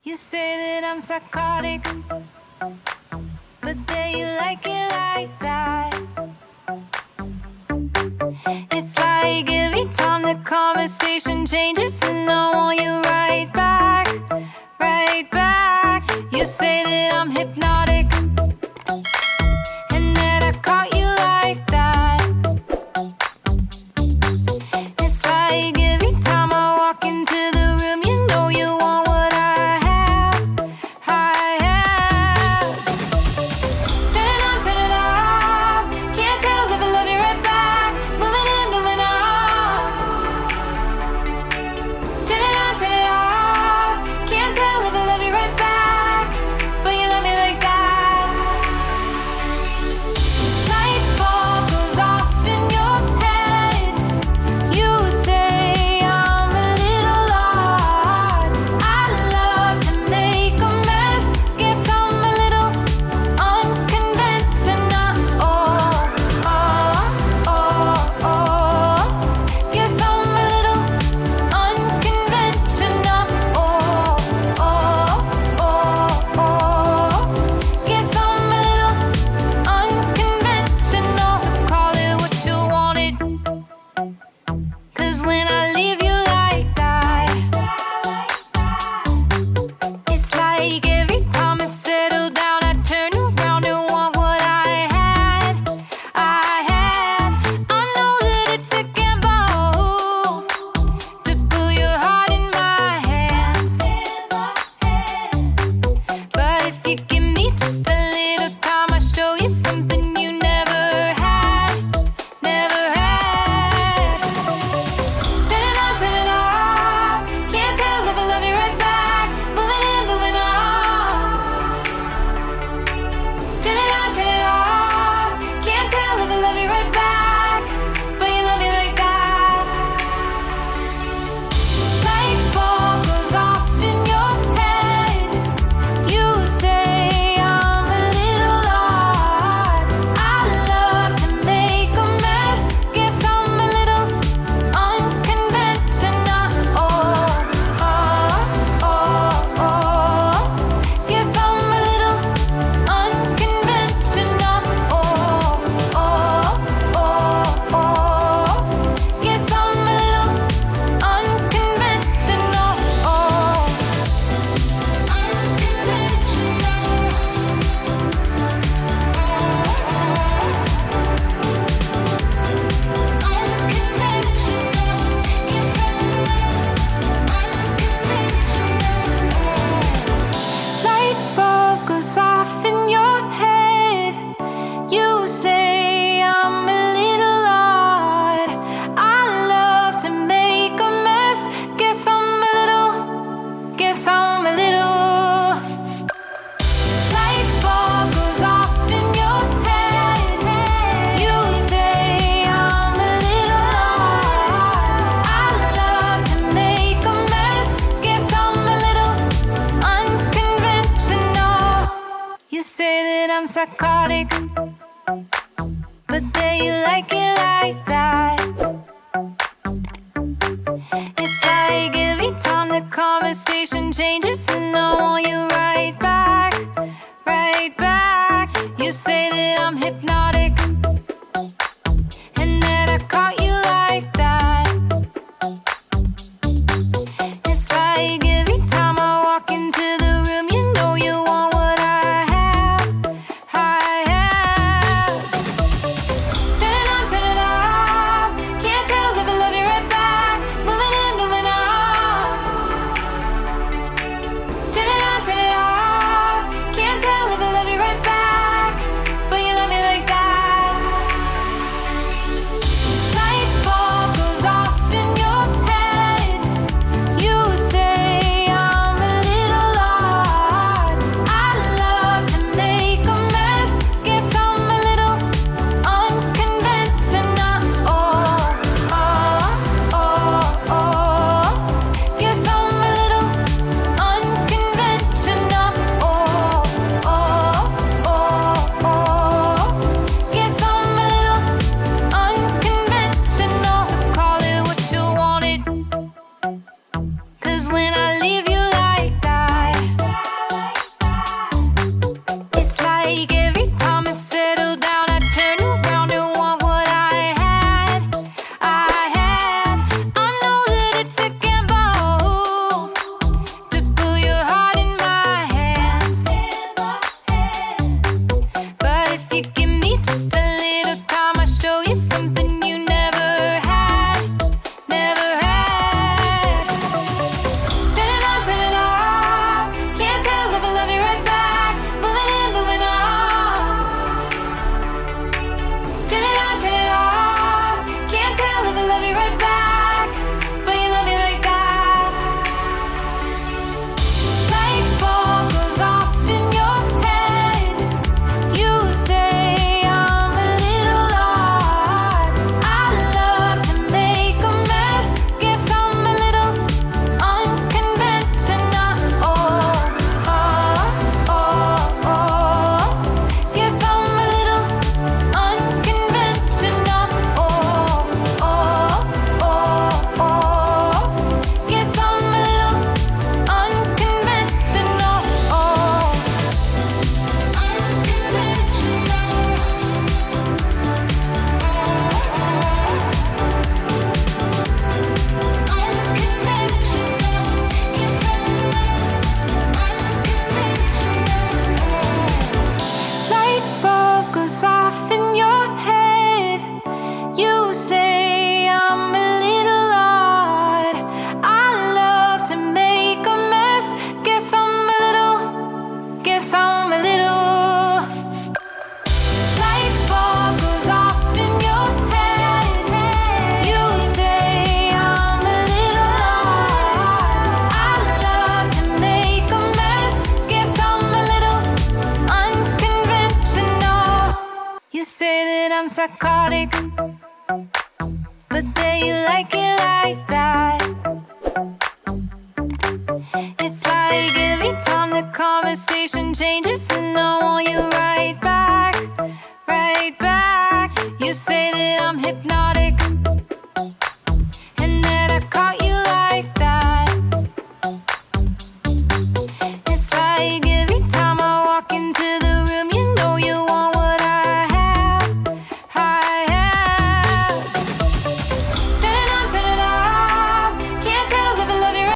You say that I'm psychotic, but then you like it like that. It's like every time the conversation changes, and I want you right back, right back. You say that I'm hypnotic, and that I caught you like that. It's like every time I walk into the room, you know you want what I have, I have. Turn it on, turn it off. Can't tell if I love you right back. Moving in, moving on. Turn it on, turn it off. Can't tell if I love you right back, but you love me like that. Light bulb goes off in your head. You say I'm a little odd. I love to make a mess. Guess I'm a little unconventional. Oh, oh, oh, oh. Guess I'm a little unconventional. Oh, oh, oh, oh. Guess I'm a little unconventional. So call it what you wanted, 'cause when I leave you like that, it's like every time I settle down, I turn around and want what I had, I had. I know that it's a gamble to put your heart in my hands, but if you give me just a little time, I'll show you something you never had, never had. Turn it on, turn it off. Can't tell if I love you right back. Moving in, moving on. Turn it on, turn it off. Can't tell if I love you right back, but you love me like that. Light bulb goes off in your head. You say I'm a little odd. I love to make a mess. Guess I'm a little unconventional. Oh, oh, oh, oh. Guess I'm a little unconventional. Oh, oh, oh, oh. Guess I'm a little unconventional. Oh, light bulb goes off in your head. You say I'm a little odd. I love to make a mess. Guess I'm a little, guess I'm a little. Light bulb goes off in your head. You say I'm a little odd. I love to make a mess. Guess I'm a little unconventional. You say that I'm psychotic, but then you like it like that. It's like every time the conversation changes, and I want you right back, right back. You say that I'm hypnotic, and that I caught you like that. It's like every time I walk into the room, you know you want what I have, I have. Turn it on, turn it off. Can't tell if I love you right back. Moving in, moving on. Turn it on, turn it psychotic, but there you like it like that. It's like every time the conversation changes, and I want you right back, right back. You say that I'm hypnotic.